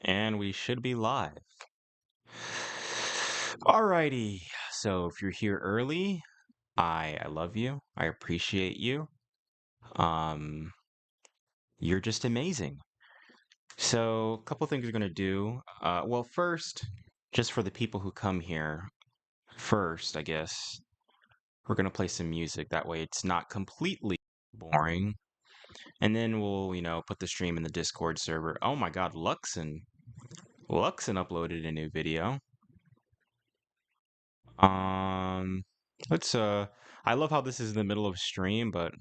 And we should be live. Alrighty, so if you're here early, I love you. I appreciate you. Um, you're just amazing. So a couple things we're gonna do. Well, first, just for the people who come here first, I guess we're gonna play some music. That way, it's not completely boring. And then we'll, put the stream in the Discord server. Oh my God, Luxon uploaded a new video. Um, let's I love how this is in the middle of stream, but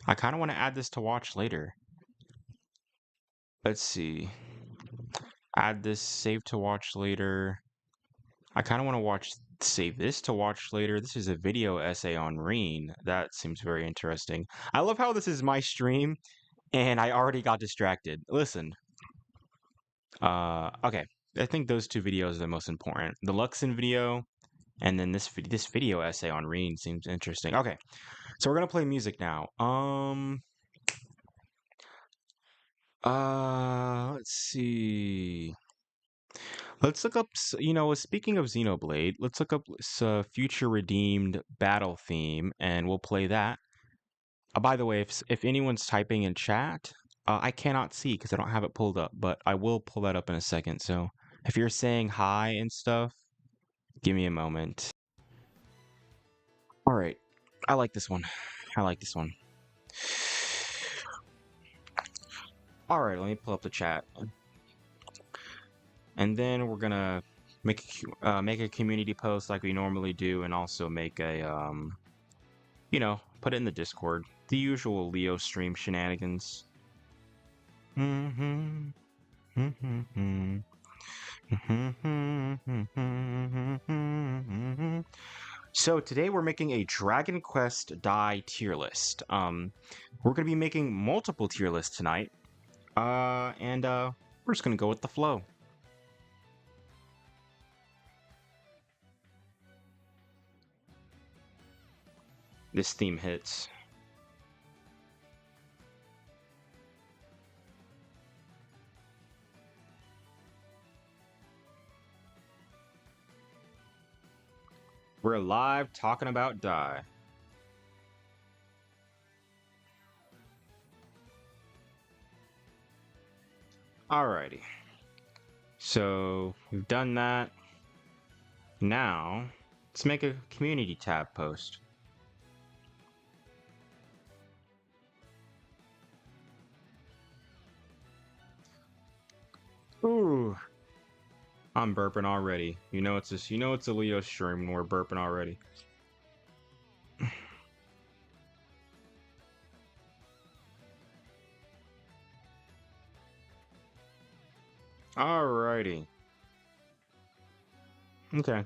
I kind of want to add this to watch later. Let's see. Add this, save to watch later. I kind of want to save this to watch later. This is a video essay on Reen. That seems very interesting. I love how this is my stream and I already got distracted. Listen. Okay. I think those two videos are the most important. The Luxon video and then this video essay on Reen seems interesting. Okay. So we're gonna play music now. Let's see. Let's look up. Speaking of Xenoblade, let's look up Future Redeemed battle theme, and we'll play that. By the way, if anyone's typing in chat, I cannot see because I don't have it pulled up, but I will pull that up in a second. So if you're saying hi and stuff, give me a moment. All right, I like this one. I like this one. All right, let me pull up the chat. And then we're gonna make a community post like we normally do, and also make a put it in the Discord. The usual Leo stream shenanigans. So today we're making a Dragon Quest DAI tier list. We're gonna be making multiple tier lists tonight. And we're just gonna go with the flow. This theme hits. We're live talking about DAI. Alrighty. So we've done that. Now let's make a community tab post. Ooh, I'm burping already. It's a Leo stream when we're burping already. Alrighty. Okay.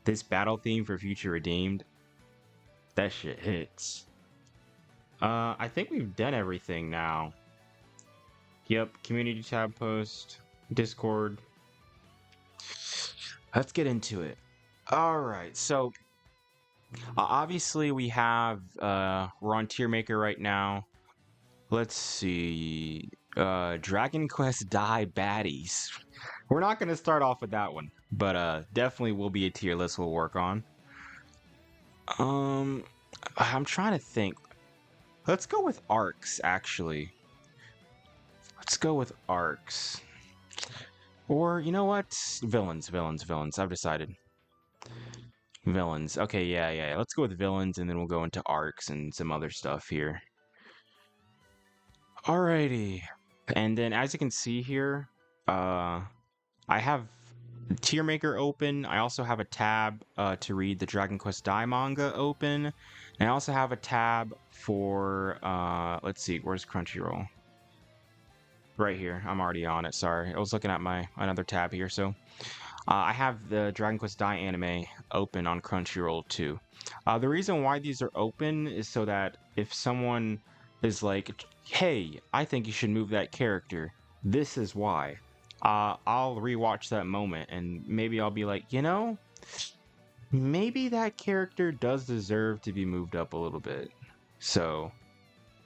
This battle theme for Future Redeemed. That shit hits. I think we've done everything now. Yep, community tab post, Discord. Let's get into it. All right, so obviously we have we're on tier maker right now. Let's see, Dragon Quest DAI baddies. We're not gonna start off with that one, but definitely will be a tier list we'll work on. I'm trying to think. Let's go with arcs, actually. Let's go with arcs. Or, you know what? Villains. I've decided. Villains. Okay, yeah. Let's go with villains, and then we'll go into arcs and some other stuff here. Alrighty. And then, as you can see here, I have Tier Maker open. I also have a tab to read the Dragon Quest DAI manga open. And I also have a tab for, let's see, where's Crunchyroll? Right here. I'm already on it. Sorry. I was looking at another tab here. So I have the Dragon Quest DAI anime open on Crunchyroll too. The reason why these are open is so that if someone is like, hey, I think you should move that character, this is why. I'll rewatch that moment and maybe I'll be like, maybe that character does deserve to be moved up a little bit. So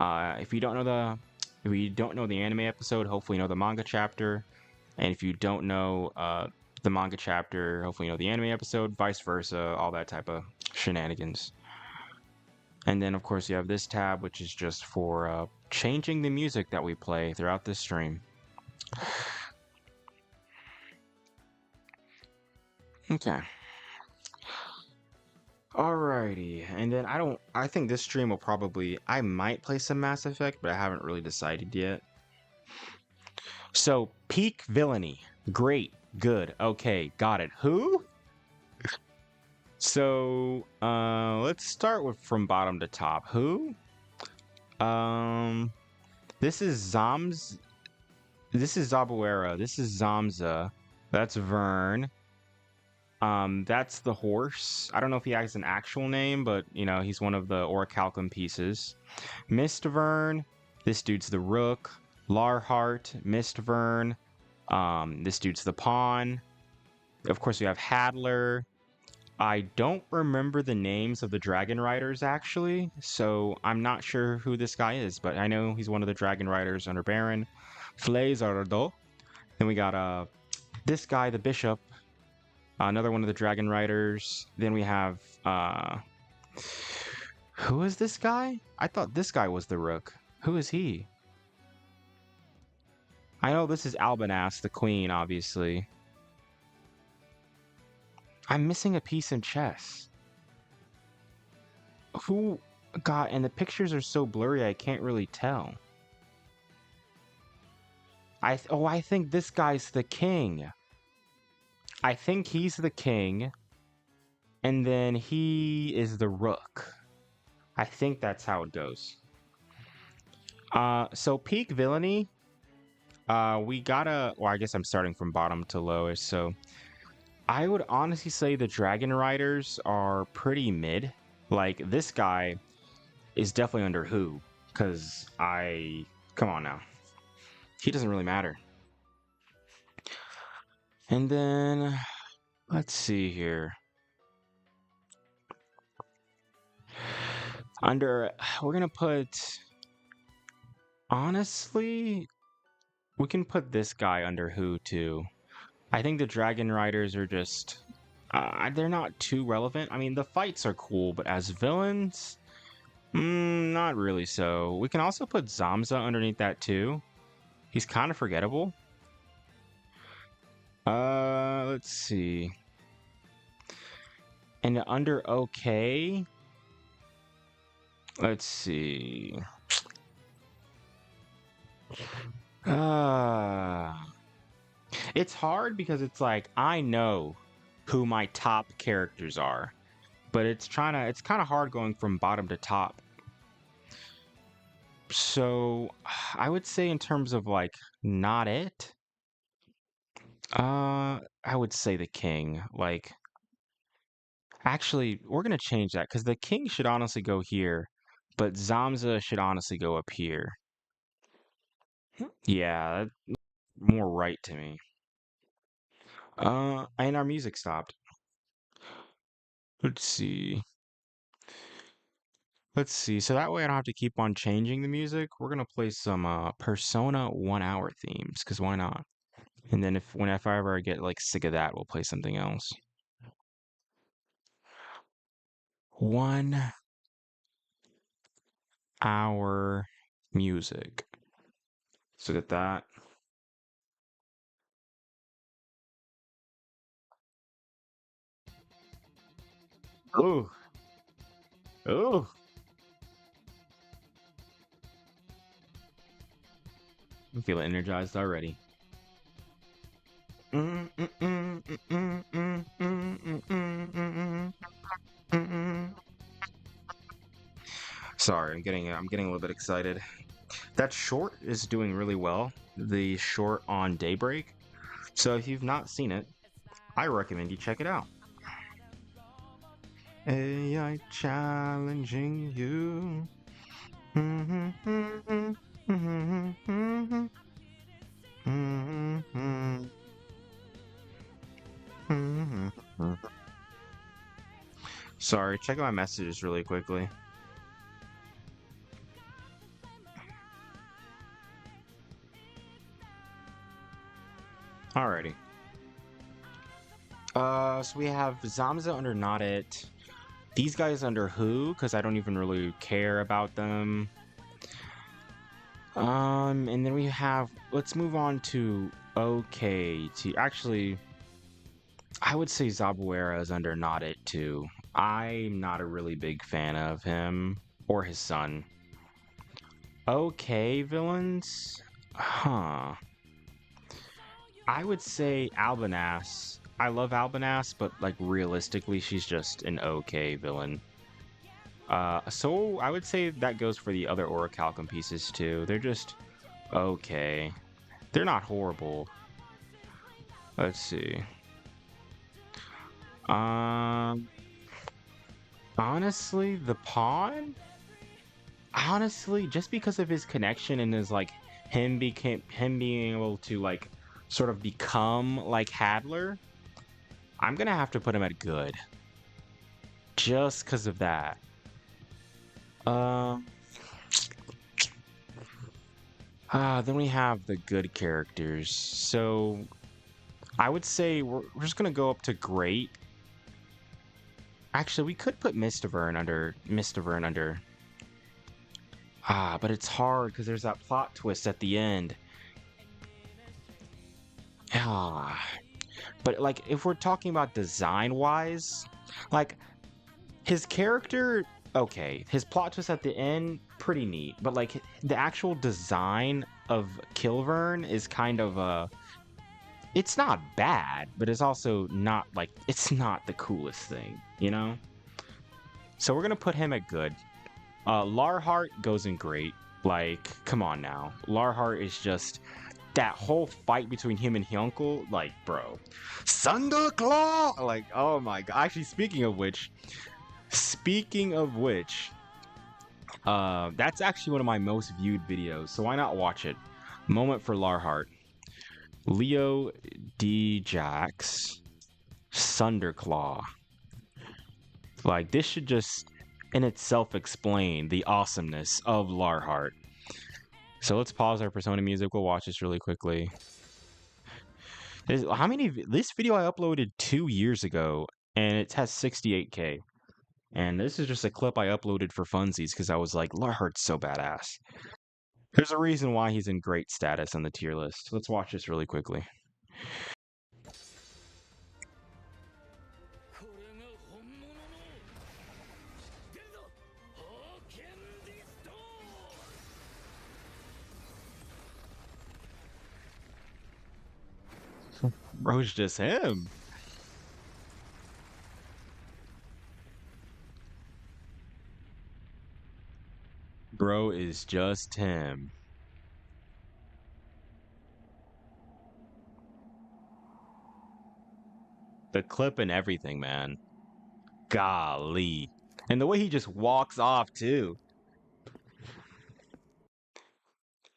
if you don't know If you don't know the anime episode, hopefully you know the manga chapter. And if you don't know the manga chapter, hopefully you know the anime episode, vice versa, all that type of shenanigans. And then, of course, you have this tab, which is just for changing the music that we play throughout this stream. Okay. Alrighty. And then I think this stream will probably, I might play some Mass Effect, but I haven't really decided yet. So, peak villainy. Great. Good. Okay. Got it. Who? So, let's start with from bottom to top. Who? This is Zams. This is Zabuera. This is Zamza. That's Vern. That's the horse. I don't know if he has an actual name, but you know, he's one of the orichalcum pieces. Mist Vern. This dude's the rook. Larhart. Mist Vern. This dude's the pawn. Of course, we have Hadler. I don't remember the names of the Dragon Riders, actually, so I'm not sure who this guy is, but I know he's one of the Dragon Riders under Baron. Flazardo. Then we got this guy, the Bishop, another one of the Dragon Riders. Then we have, who is this guy? I thought this guy was the Rook. Who is he? I know this is Albanas, the Queen, obviously. I'm missing a piece in chess. Who? God, and the pictures are so blurry I can't really tell. I think this guy's the king. I think he's the king. And then he is the rook. I think that's how it goes. So peak villainy. We gotta... Well, I guess I'm starting from bottom to lowest, so... I would honestly say the Dragon Riders are pretty mid. Like, this guy is definitely under who, because come on now. He doesn't really matter. And then, let's see here. We're going to put, honestly, we can put this guy under who too. I think the Dragon Riders are just, they're not too relevant. I mean, the fights are cool, but as villains, not really so. We can also put Zamza underneath that too. He's kind of forgettable. Let's see. And under okay, let's see. It's hard because it's like I know who my top characters are, but it's kind of hard going from bottom to top. So I would say in terms of like not it, I would say the king. Like, actually, we're gonna change that because the king should honestly go here, but Zamza should honestly go up here. Yeah, that's more right to me. And our music stopped. Let's see. Let's see. So that way I don't have to keep on changing the music. We're gonna play some Persona 1 hour themes, because why not? And then if I ever get like sick of that, we'll play something else. 1 hour music. So get that. Ooh. Ooh. I'm feeling energized already. Sorry, I'm getting a little bit excited. That short is doing really well. The short on Daybreak. So if you've not seen it, I recommend you check it out. AI challenging you. Sorry, check out my messages really quickly. Alrighty. So we have Zamza under Not It. These guys under Who, because I don't even really care about them. And then we have, let's move on to actually, I would say Zabuera is under Not It too. I'm not a really big fan of him or his son. Okay, villains? Huh. I would say Albanas. I love Albanas, but like realistically, she's just an okay villain. So I would say that goes for the other Orichalcum pieces too. They're just okay. They're not horrible. Let's see. Honestly, the pawn? Honestly, just because of his connection and his like him being able to like sort of become like Hadler, I'm gonna have to put him at good. Just because of that. Then we have the good characters. So I would say we're just gonna go up to great. Actually, we could put Mistavern under. But it's hard because there's that plot twist at the end. But like if we're talking about design wise, like his character, okay, his plot twist at the end, pretty neat. But like the actual design of Kilvern is kind of it's not bad, but it's also not like it's not the coolest thing, you know? So we're gonna put him at good. Larhart goes in great. Like, come on now. Larhart is just that whole fight between him and Hyunkel, like, bro. Thunderclaw! Like, oh my god. Actually, speaking of which, that's actually one of my most viewed videos, so why not watch it? Moment for Larhart. Leo D. Jax. Thunderclaw. Like, this should just in itself explain the awesomeness of Larhart. So let's pause our Persona music. We'll watch this really quickly. This video I uploaded 2 years ago, and it has 68K. And this is just a clip I uploaded for funsies because I was like, Larhart's so badass. There's a reason why he's in great status on the tier list. Let's watch this really quickly. Bro's just him. Bro is just him. The clip and everything, man. Golly. And the way he just walks off, too.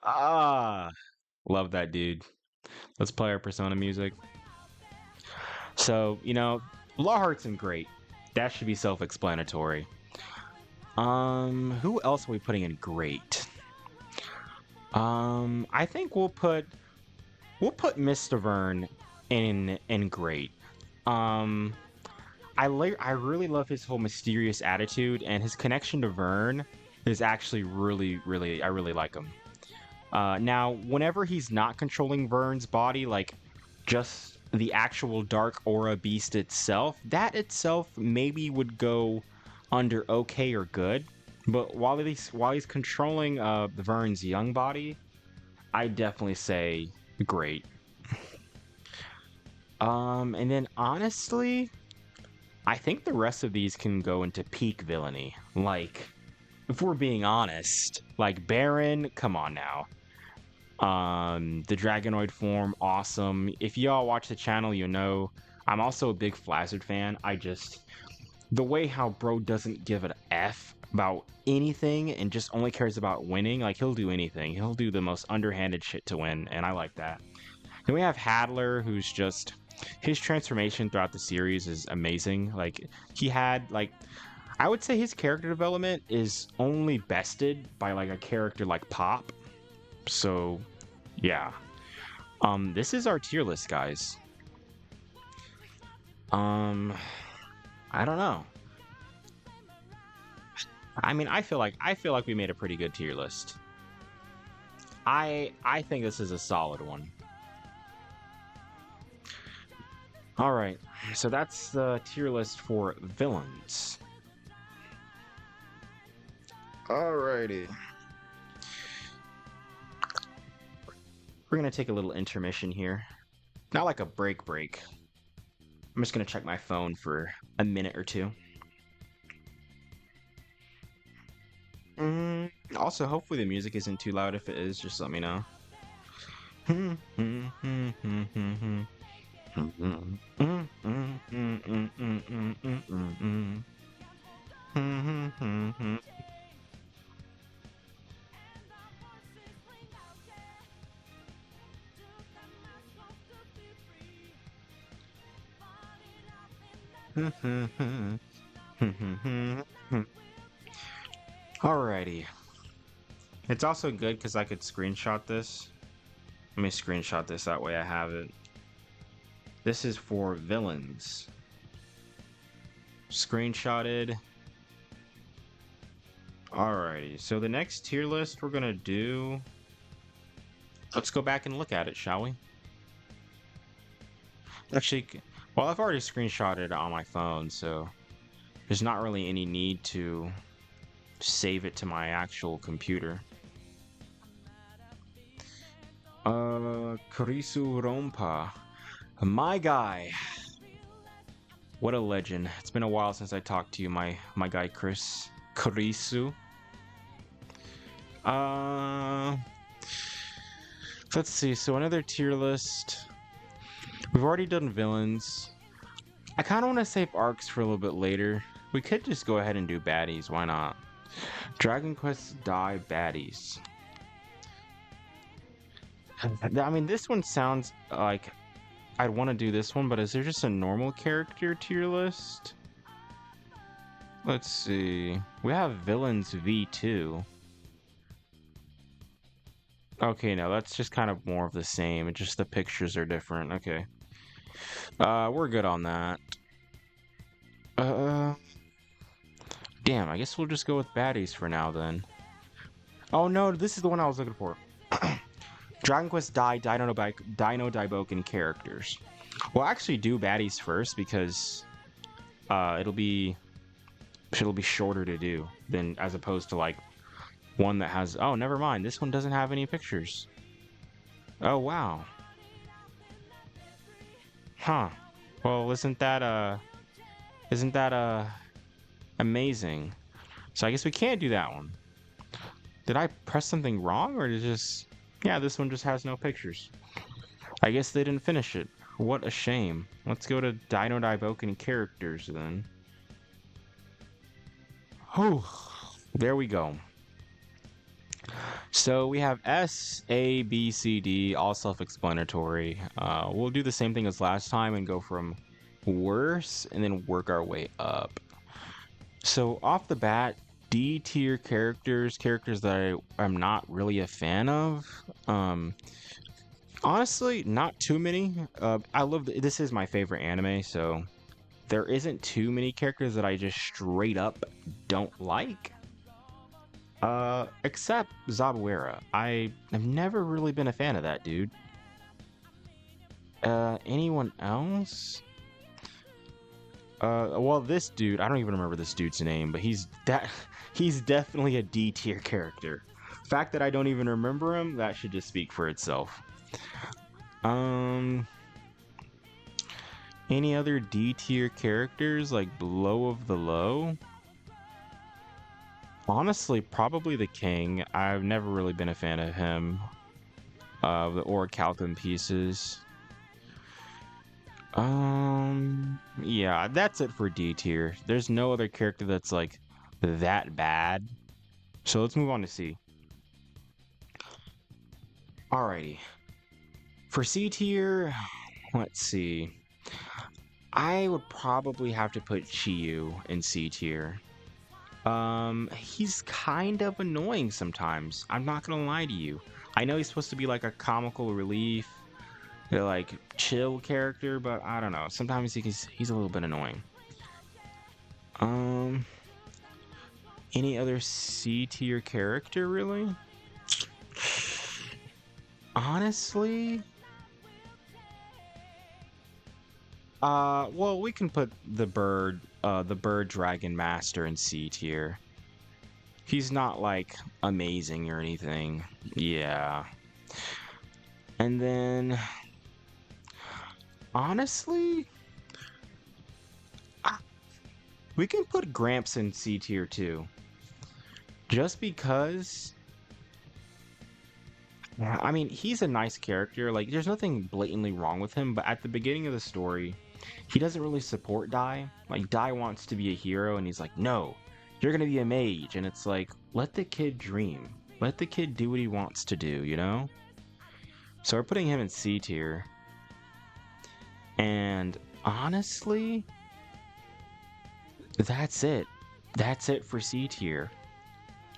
Love that dude. Let's play our Persona music. So, Larhart's in great. That should be self-explanatory. Who else are we putting in great? I think we'll put Mr. Vern in great. I really love his whole mysterious attitude, and his connection to Vern is actually I really like him. Now, whenever he's not controlling Vern's body, like just the actual Dark Aura Beast itself, that itself maybe would go under okay or good. But while he's controlling Vern's young body, I definitely say great. And then honestly, I think the rest of these can go into peak villainy. Like, if we're being honest, like Baron, come on now. The Dragonoid form, awesome. If y'all watch the channel, you know I'm also a big Flazzard fan. The way how bro doesn't give an F about anything and just only cares about winning, like he'll do anything. He'll do the most underhanded shit to win, and I like that. Then we have Hadler, who's just his transformation throughout the series is amazing. Like he had I would say his character development is only bested by like a character like Pop. So yeah. This is our tier list, guys. I don't know. I mean, I feel like we made a pretty good tier list. I think this is a solid one. All right, so that's the tier list for villains. Alrighty. We're gonna take a little intermission here. Not like a break. I'm just gonna check my phone for a minute or two. Also, hopefully the music isn't too loud. If it is, just let me know. Alrighty. It's also good because I could screenshot this. Let me screenshot this, that way I have it. This is for villains. Screenshotted. Alrighty, so the next tier list we're gonna do... Let's go back and look at it, shall we? Actually, well, I've already screenshotted it on my phone, so there's not really any need to save it to my actual computer. Kurisu Rompa. My guy. What a legend. It's been a while since I talked to you, my guy Chris. Kurisu. Let's see, so another tier list. We've already done villains. I kind of want to save arcs for a little bit later. We could just go ahead and do baddies, why not? Dragon Quest DAI baddies. I mean, this one sounds like I'd want to do this one, but is there just a normal character tier list? Let's see. We have villains V2. Okay, no, that's just kind of more of the same. It's just the pictures are different. Okay. We're good on that. Damn, I guess we'll just go with baddies for now then. Oh no, this is the one I was looking for. Dragon Quest DAI Dino Daiboken characters. We'll actually do baddies first because it'll be shorter to do than as opposed to like one that has... Oh, never mind. This one doesn't have any pictures. Oh, wow. Huh. Well, isn't that amazing? So I guess we can't do that one. Did I press something wrong, or did it just... Yeah, this one just has no pictures. I guess they didn't finish it. What a shame. Let's go to Dino Daiboken characters then. Oh, there we go. So we have S, A, B, C, D, all self-explanatory. We'll do the same thing as last time and go from worse and then work our way up. So off the bat, D tier characters that I'm not really a fan of. Honestly, not too many. This is my favorite anime, so there isn't too many characters that I just straight up don't like. Except Zabuera. I have never really been a fan of that dude. Anyone else? Well, this dude, I don't even remember this dude's name, but he's definitely a D tier character. The fact that I don't even remember him, that should just speak for itself. Any other D tier characters like below of the low? Honestly, probably the king. I've never really been a fan of him. The orichalcum pieces. Yeah, that's it for D tier. There's no other character that's like that bad. So let's move on to C. Alrighty. For C tier, let's see. I would probably have to put Chiyu in C tier. He's kind of annoying sometimes. I'm not gonna lie to you. I know he's supposed to be like a comical relief, like chill character, but I don't know. Sometimes he's a little bit annoying. Um, any other C tier character really? Honestly, well, we can put the bird dragon master in C tier. He's not like amazing or anything. Yeah. And then honestly, we can put Gramps in C tier too. Just because I mean, he's a nice character. Like, there's nothing blatantly wrong with him, but at the beginning of the story, he doesn't really support DAI. Like, DAI wants to be a hero, and he's like, no, you're gonna be a mage. And it's like, let the kid dream. Let the kid do what he wants to do, you know? So we're putting him in C tier. And honestly, that's it. That's it for C tier.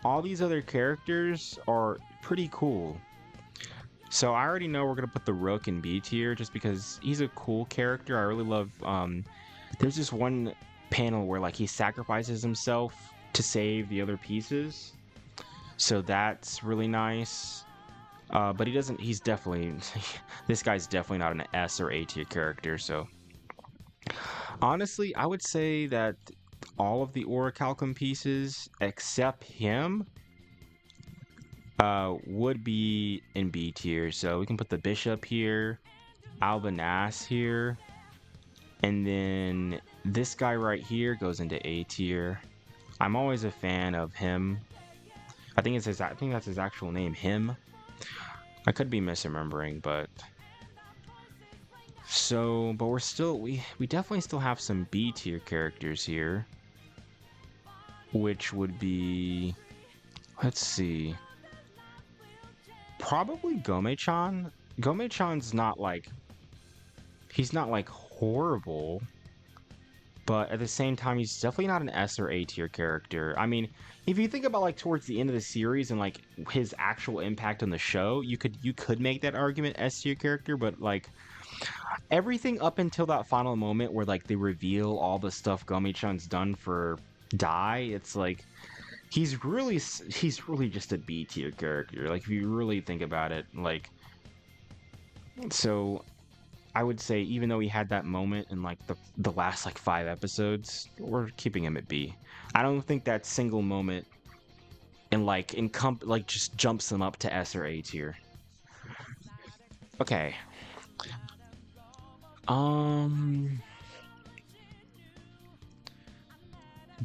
All these other characters are pretty cool. So I already know we're gonna put the Rook in B tier just because he's a cool character. I really love. There's this one panel where like he sacrifices himself to save the other pieces, so that's really nice. But he doesn't. He's definitely this guy's definitely not an S or A tier character. So honestly, I would say that all of the Orichalcum pieces except him would be in B tier. So we can put the Bishop here, Albanas here, and then this guy right here goes into A tier. I'm always a fan of him. I think that's his actual name, him. I could be misremembering, but but we're still we definitely still have some B tier characters here, which would be, let's see, probably Gome-chan. Gome-chan's not like, he's not like horrible, but at the same time, he's definitely not an S or A tier character. I mean, if you think about like towards the end of the series and like his actual impact on the show, you could make that argument S tier character, but like everything up until that final moment where like they reveal all the stuff Gome-chan's done for DAI, it's like he's really just a B tier character. Like if you really think about it, like, so I would say even though he had that moment in like the last like 5 episodes, we're keeping him at B. I don't think that single moment and like just jumps him up to S or A tier. Okay.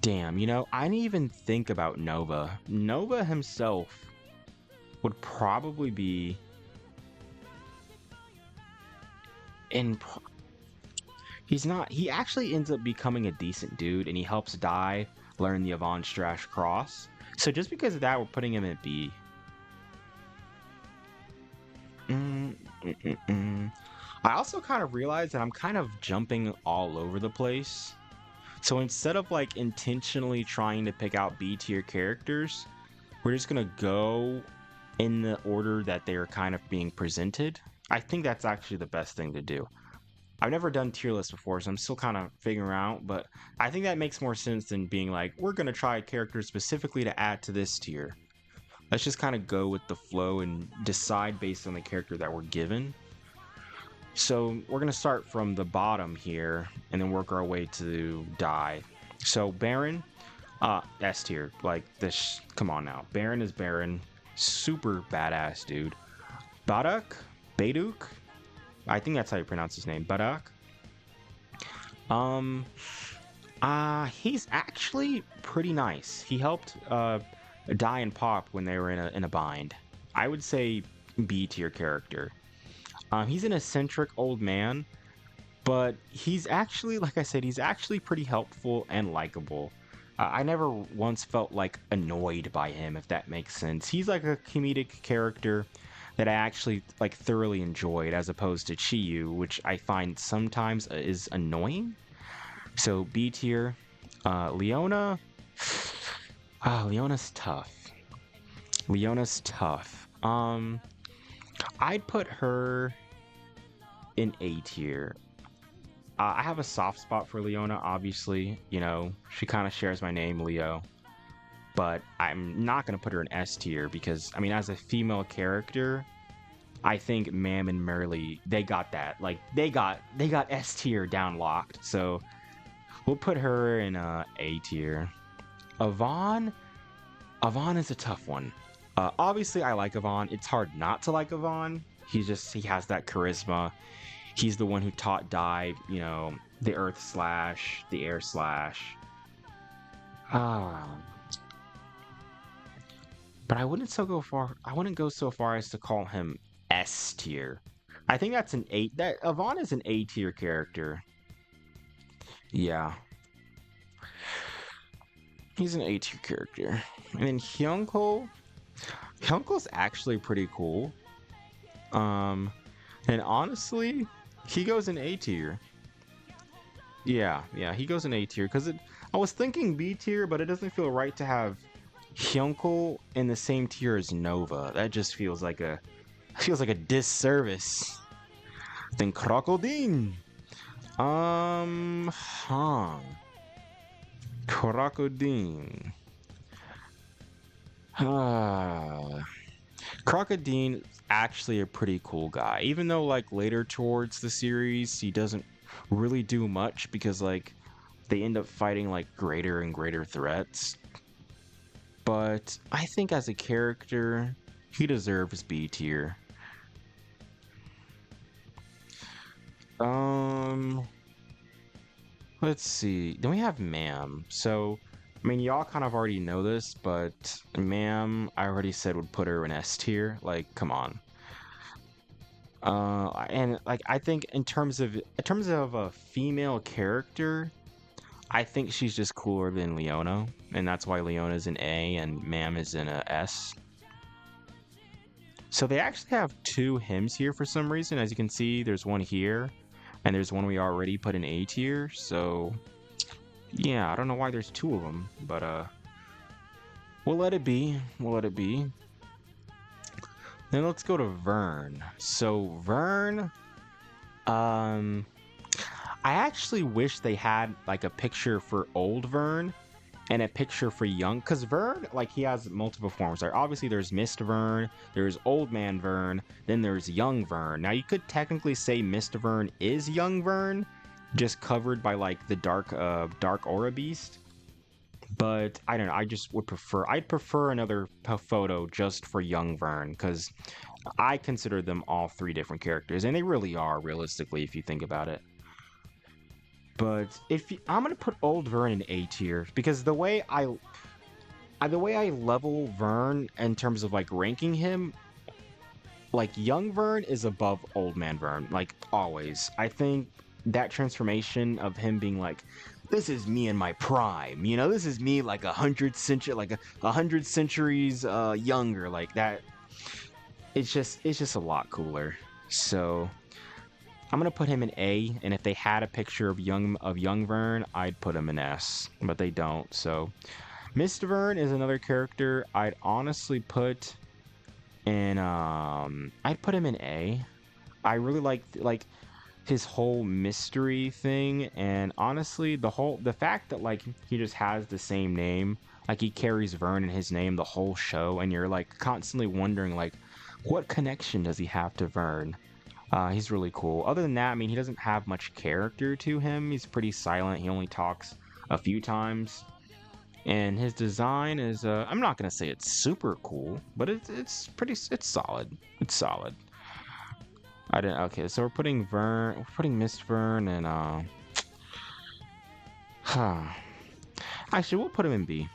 Damn, I didn't even think about Nova. Nova himself would probably be in. He's not. He actually ends up becoming a decent dude, and he helps DAI learn the Avant Strash Cross. So just because of that, we're putting him at B. I also kind of realized that I'm kind of jumping all over the place. So instead of like intentionally trying to pick out B tier characters, we're just gonna go in the order that they are kind of being presented. I think that's actually the best thing to do. I've never done tier lists before, so I'm still kind of figuring out, but I think that makes more sense than being like, we're gonna try a character specifically to add to this tier. Let's just kind of go with the flow and decide based on the character that we're given. So we're going to start from the bottom here and then work our way to DAI. So Baron, S tier. Like this, come on now. Baron is Baron. Super badass dude. Baduk? I think that's how you pronounce his name. Baduk. He's actually pretty nice. He helped DAI and Pop when they were in a bind. I would say B tier character. He's an eccentric old man, but he's actually, like I said, he's actually pretty helpful and likable. I never once felt like annoyed by him, if that makes sense. He's like a comedic character that I actually like thoroughly enjoyed, as opposed to Chiyu, which I find sometimes is annoying. So B tier. Leona. Leona's tough. I'd put her in A tier. I have a soft spot for Leona, obviously. You know, she kind of shares my name, Leo. But I'm not going to put her in S tier because, I mean, as a female character, I think Mam and Merly, they got that. Like, they got S tier down locked. So we'll put her in A tier. Yvonne is a tough one. Obviously, I like Yvonne. It's hard not to like Yvonne. He has that charisma. He's the one who taught DAI, you know, the Earth Slash, the Air Slash. But I wouldn't go so far as to call him S tier. I think that's an 8. That Yvonne is an A tier character. Yeah. He's an A tier character. And then Hyunko's actually pretty cool. And honestly, he goes in A tier. Yeah, he goes in A tier because I was thinking B tier, but it doesn't feel right to have Hyunko in the same tier as Nova. That just feels like a disservice. Then Crocodile. Crocodile. Crocodile actually a pretty cool guy, even though like later towards the series he doesn't really do much because like they end up fighting like greater and greater threats. But I think as a character, he deserves B tier. Let's see. Then we have Mam. So, I mean, y'all kind of already know this, but Mam, I already said would put her in S tier. Like, come on. And like, I think in terms of a female character, I think she's just cooler than Leona, and that's why Leona's an A and Mam is in a S. So they actually have 2 hymns here for some reason. As you can see, there's one here, and there's one we already put in A tier. So yeah, I don't know why there's 2 of them, but we'll let it be. Then let's go to Vern. So Vern, I actually wish they had like a picture for old Vern and a picture for young, because Vern, like, he has multiple forms. Like, obviously there's Mist Vern, there's Old Man Vern, then there's Young Vern. Now you could technically say Mist Vern is Young Vern, just covered by like the dark aura beast. But I don't know, I'd prefer another photo just for Young Vern, because I consider them all 3 different characters, and they really are, realistically, if you think about it. But I'm gonna put Old Vern in A tier because the way I level Vern in terms of like ranking him, like Young Vern is above Old Man Vern, like always. I think that transformation of him being like, this is me in my prime, you know, this is me like 100 centuries younger, like that. It's just a lot cooler. So I'm gonna put him in A, and if they had a picture of young Vern, I'd put him in S, but they don't. So Mist Vern is another character I'd honestly put in. I'd put him in A. I really like his whole mystery thing, and honestly, the fact that like he just has the same name, like he carries Vern in his name the whole show, and you're like constantly wondering like, what connection does he have to Vern? He's really cool. Other than that, I mean, he doesn't have much character to him. He's pretty silent. He only talks a few times. And his design is, I'm not going to say it's super cool, but it's solid. It's solid. Okay, so we're putting Mist Vern and, actually, we'll put him in B.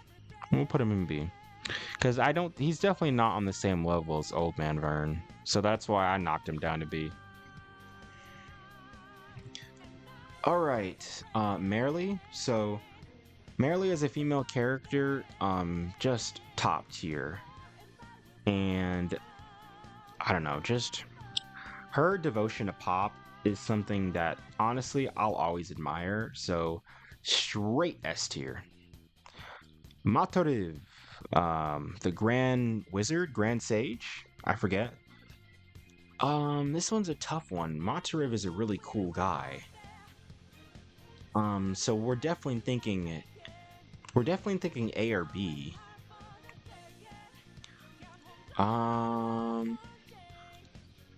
Because he's definitely not on the same level as Old Man Vern. So that's why I knocked him down to B. Alright, Merly. So, Merly is a female character, just top tier. And, I don't know, just her devotion to Pop is something that, honestly, I'll always admire. So, straight S tier. Matoriv, the Grand Wizard, Grand Sage, I forget. This one's a tough one. Matariv is a really cool guy. So we're definitely thinking A or B.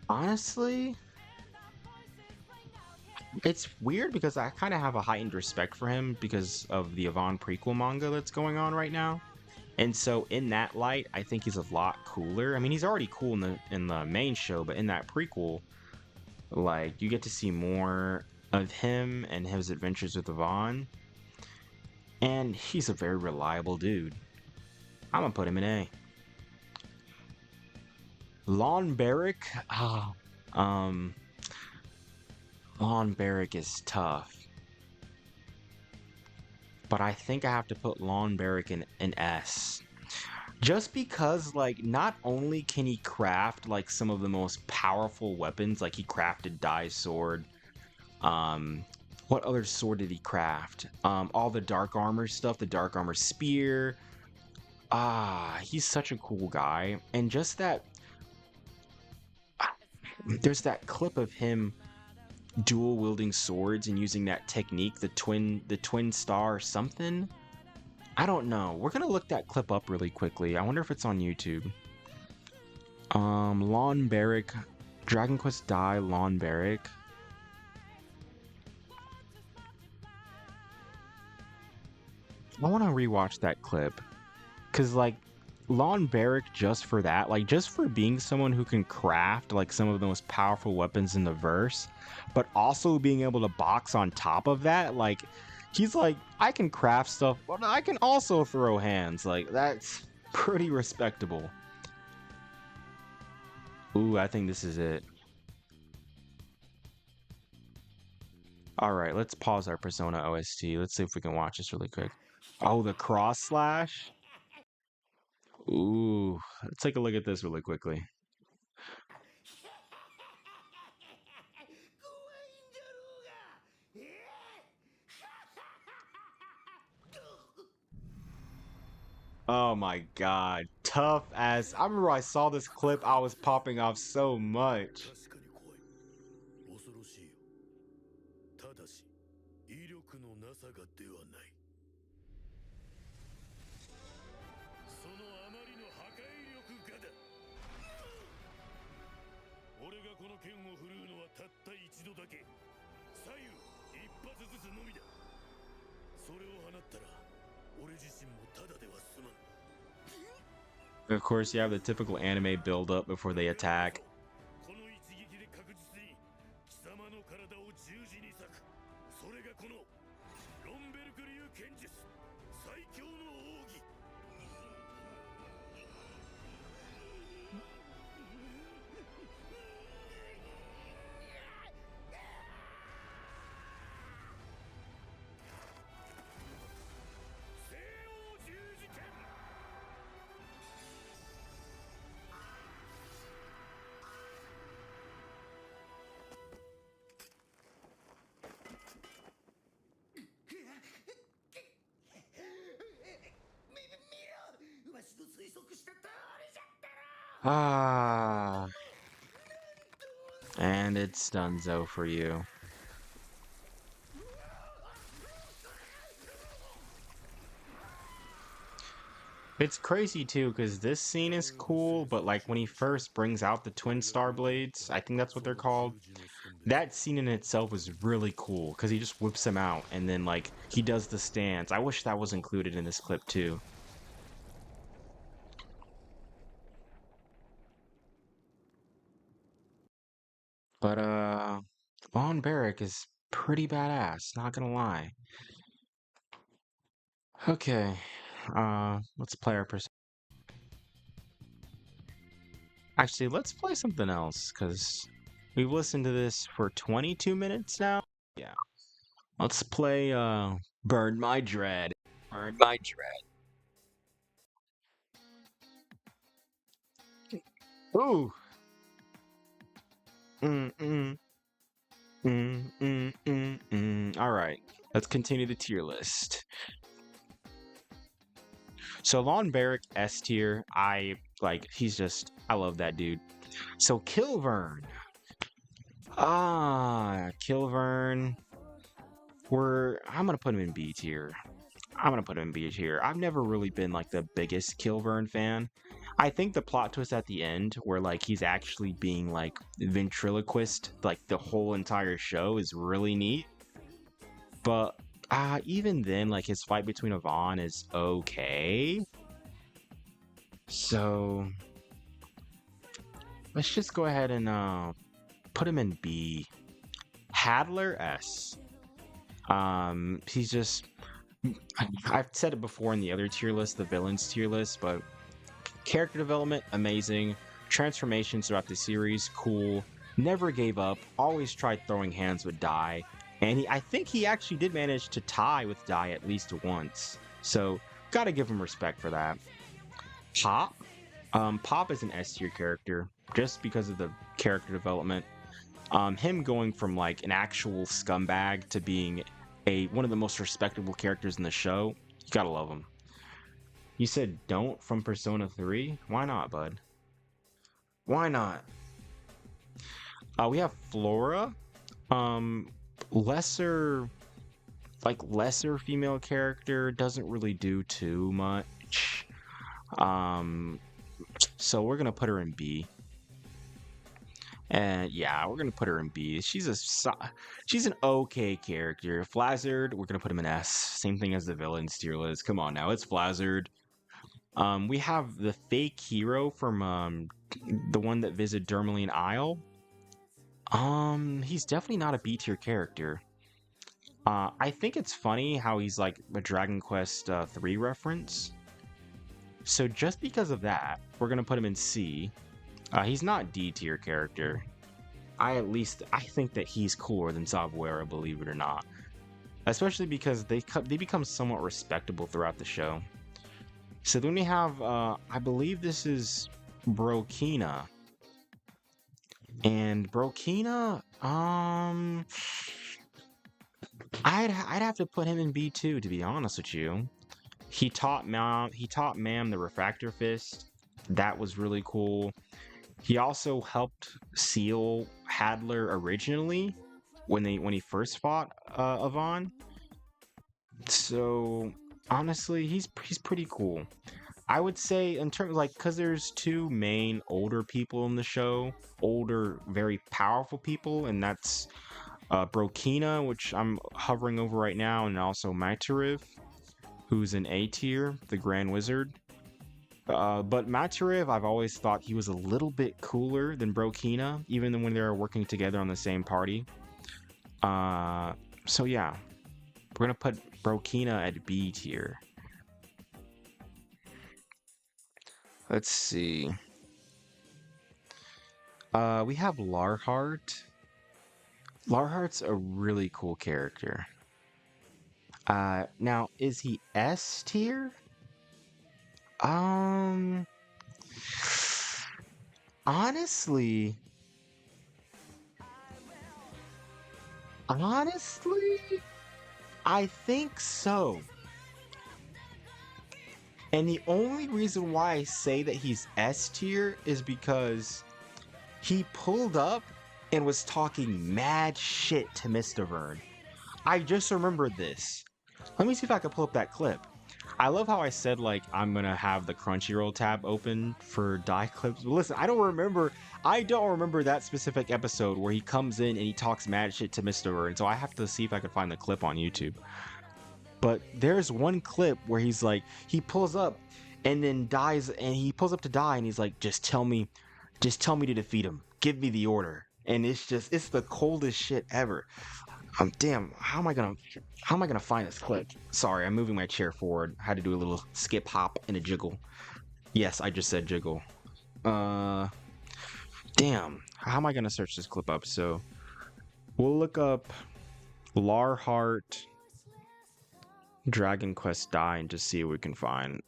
Honestly, it's weird because I kind of have a heightened respect for him because of the Yvonne prequel manga that's going on right now. And so in that light, I think he's a lot cooler. I mean, he's already cool in the main show, but in that prequel, like you get to see more of him and his adventures with Yvonne. And he's a very reliable dude. I'm gonna put him in A. Lon Barrick, Lon Barrick is tough. But I think I have to put Lon Barrick in an S. Just because, like, not only can he craft, like, some of the most powerful weapons, like he crafted DAI's sword. What other sword did he craft? All the dark armor stuff, the dark armor spear. He's such a cool guy. And just that, there's that clip of him dual wielding swords and using that technique, the twin star or something. I don't know. We're gonna look that clip up really quickly. I wonder if it's on YouTube. Lon Barrick, Dragon Quest DAI, Lon Barrick. I want to rewatch that clip because, like, Lon Barrick, just for that, like, just for being someone who can craft like some of the most powerful weapons in the verse, but also being able to box on top of that, like, he's like, I can craft stuff, but I can also throw hands. Like, that's pretty respectable. Ooh, I think this is it. All right, let's pause our Persona OST. Let's see if we can watch this really quick. Oh, the cross slash. Ooh, let's take a look at this really quickly. Oh my god, tough as. I remember I saw this clip, I was popping off so much. Of course, you have the typical anime build up before they attack. Ah. And it's donezo for you. It's crazy too, because this scene is cool, but like when he first brings out the twin star blades, I think that's what they're called. That scene in itself is really cool, because he just whips them out, and then like he does the stance. I wish that was included in this clip too. But Von Barrick is pretty badass, not gonna lie. Okay, let's play our person. Actually, let's play something else, because we've listened to this for 22 minutes now. Yeah. Let's play, Burn My Dread. Burn My Dread. Ooh. All right. Let's continue the tier list. So Lon Barrick, S tier. I love that dude. So Kilvern. Kilvern. I'm gonna put him in B tier. I've never really been like the biggest Kilvern fan. I think the plot twist at the end, where like he's actually being like ventriloquist, like the whole entire show, is really neat. But even then, like his fight between Yvonne is okay. So let's just go ahead and put him in B. Hadler S. He's just. I've said it before in the other tier list, the villains tier list, but character development, amazing. Transformations throughout the series, cool. Never gave up. Always tried throwing hands with DAI. And I think he actually did manage to tie with DAI at least once. So, gotta give him respect for that. Pop. Pop is an S tier character, just because of the character development. Him going from like an actual scumbag to being one of the most respectable characters in the show, you gotta love him. You said don't from Persona 3? Why not, bud? Why not? We have Flora. Lesser female character, doesn't really do too much. So we're gonna put her in B. And yeah, we're gonna put her in B. She's an okay character. Flazzard, we're gonna put him in S. Same thing as the villains tier list. Come on now, it's Flazzard. We have the fake hero from the one that visited Dermaline Isle. He's definitely not a B tier character. I think it's funny how he's like a Dragon Quest 3 reference. So just because of that, we're gonna put him in C. He's not D tier character. I think that he's cooler than Zabuera, believe it or not. Especially because they become somewhat respectable throughout the show. So then we have, I believe this is Brokina. And Brokina, I'd have to put him in B2, to be honest with you. He taught Mam the Refractor Fist. That was really cool. He also helped seal Hadler originally when he first fought Yvonne. So honestly, he's pretty cool. I would say in terms like because there's two main older people in the show, older very powerful people, and that's Brokina, which I'm hovering over right now, and also Matariv, who's an A tier, the Grand Wizard. But Matariv, I've always thought he was a little bit cooler than Brokina, even when they were working together on the same party. So yeah, we're gonna put Brokina at B tier. Let's see. We have Larhart. Larhart's a really cool character. Now, is he S tier? Honestly, I think so. And the only reason why I say that he's S tier is because he pulled up and was talking mad shit to Mr. Vern. I just remembered this. Let me see if I can pull up that clip. I love how I said, like, I'm gonna have the Crunchyroll tab open for DAI clips. But listen, I don't remember that specific episode where he comes in and he talks mad shit to Mr. Vern, so I have to see if I can find the clip on YouTube. But there's one clip where he's like, he pulls up and then he pulls up to DAI and he's like, just tell me to defeat him. Give me the order. And it's the coldest shit ever. Damn, how am I gonna find this clip? Sorry, I'm moving my chair forward. I had to do a little skip, hop, and a jiggle. Yes, I just said jiggle. Damn, how am I gonna search this clip up? So, we'll look up Larhart Dragon Quest DAI and just see what we can find.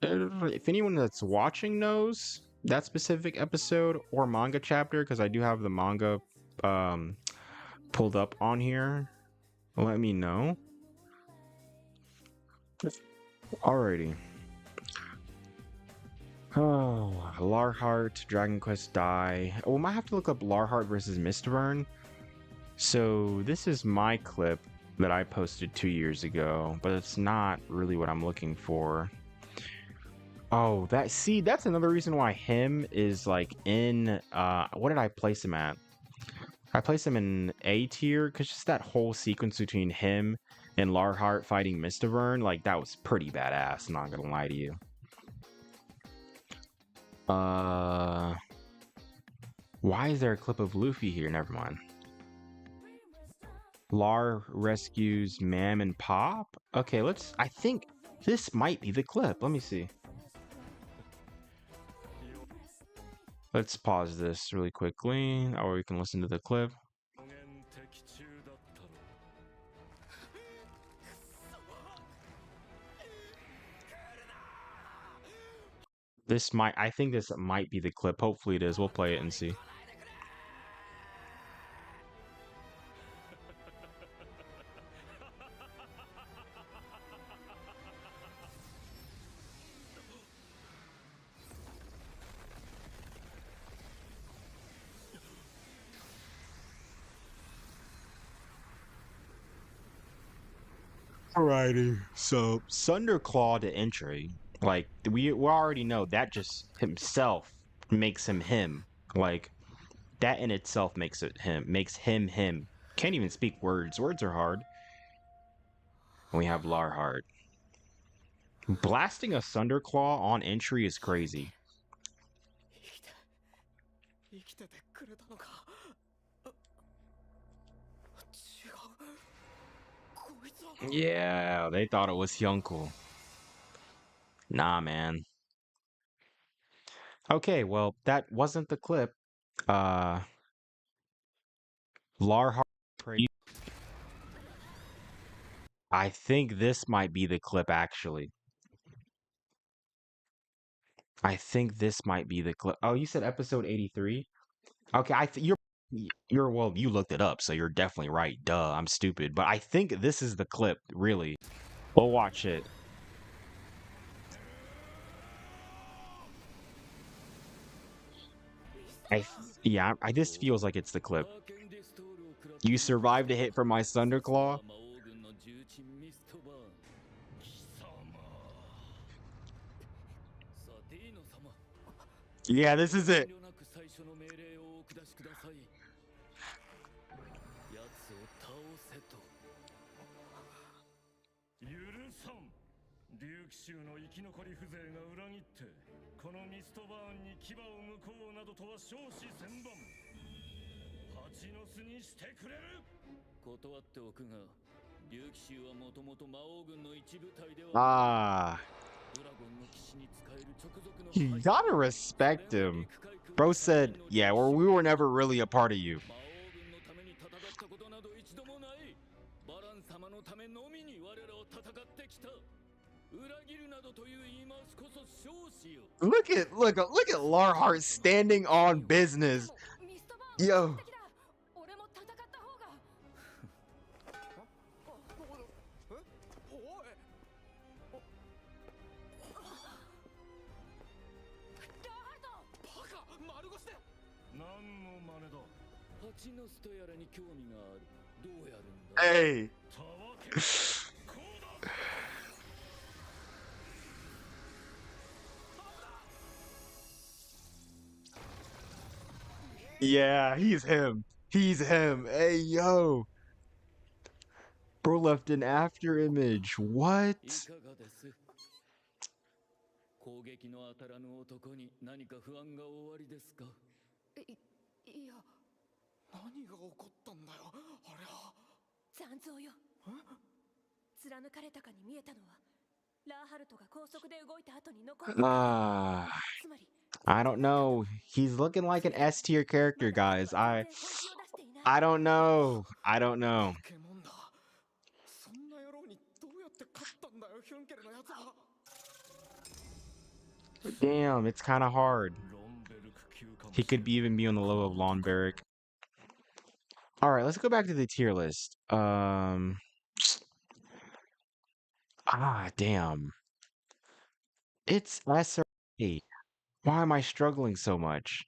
If anyone that's watching knows that specific episode or manga chapter, because I do have the manga pulled up on here, let me know. Alrighty. Oh, Larheart, Dragon Quest Die. Oh, we might have to look up Larheart versus Mistburn. So this is my clip that I posted 2 years ago, but it's not really what I'm looking for. Oh, that's another reason why him is like in what did I place him at? I placed him in A tier because just that whole sequence between him and Larheart fighting Mistburn, like that was pretty badass, I'm not gonna lie to you. Uh why is there a clip of Luffy here? Never mind. Lar rescues Mam and Pop? Okay, I think this might be the clip. Let me see. Let's pause this really quickly, or we can listen to the clip. I think this might be the clip. Hopefully it is. We'll play it and see. Alrighty. So Thunderclaw to entry, like we already know that just himself makes him him. Like that in itself makes him him. Can't even speak words. Words are hard. And we have Larheart. Blasting a Thunderclaw on entry is crazy. Yeah, they thought it was Hyunkel. Nah, man. Okay, well, that wasn't the clip. Larhart. I think this might be the clip, actually. I think this might be the clip. Oh, you said episode 83? Okay, you're well, you looked it up, so you're definitely right. Duh, I'm stupid. But I think this is the clip, really. We'll watch it. Yeah, this feels like it's the clip. You survived a hit from my Thunderclaw? Yeah, this is it. Ah, you gotta respect him. Bro said, yeah, we were never really a part of you. Look at Larhart standing on business. Yo. Hey. Yeah, he's him. He's him. Hey, yo. Bro left an after image. What? I don't know. He's looking like an S tier character, guys. I don't know. I don't know. Damn, it's kind of hard. He could even be on the level of Lon Barrick. All right, let's go back to the tier list. Damn. It's S or A. Why am I struggling so much?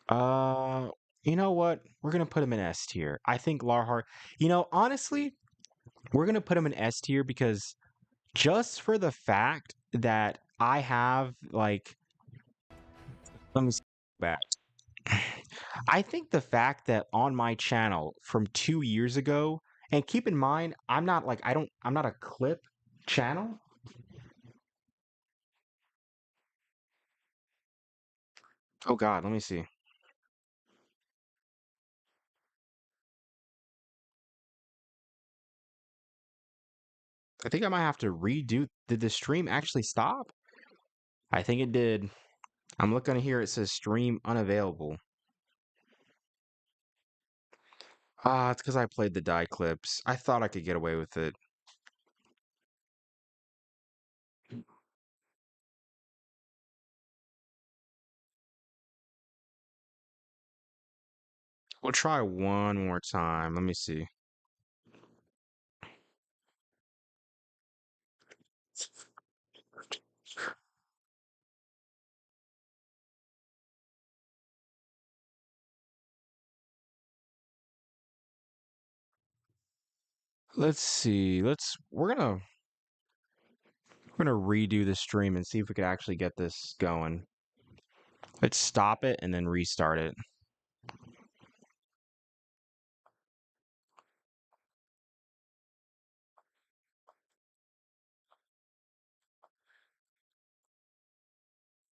Uh, you know what? We're gonna put him in S tier. I think Larhart. Honestly, we're gonna put him in S tier because just for the fact that I have like, let me see back. I think the fact that on my channel from 2 years ago, and keep in mind, I'm not a clip channel. Oh God, let me see. I think I might have to redo. Did the stream actually stop? I think it did. I'm looking here. It says stream unavailable. Ah, it's because I played the die clips. I thought I could get away with it. We'll try one more time. Let me see. Let's see. We're gonna redo the stream and see if we could actually get this going. Let's stop it and then restart it.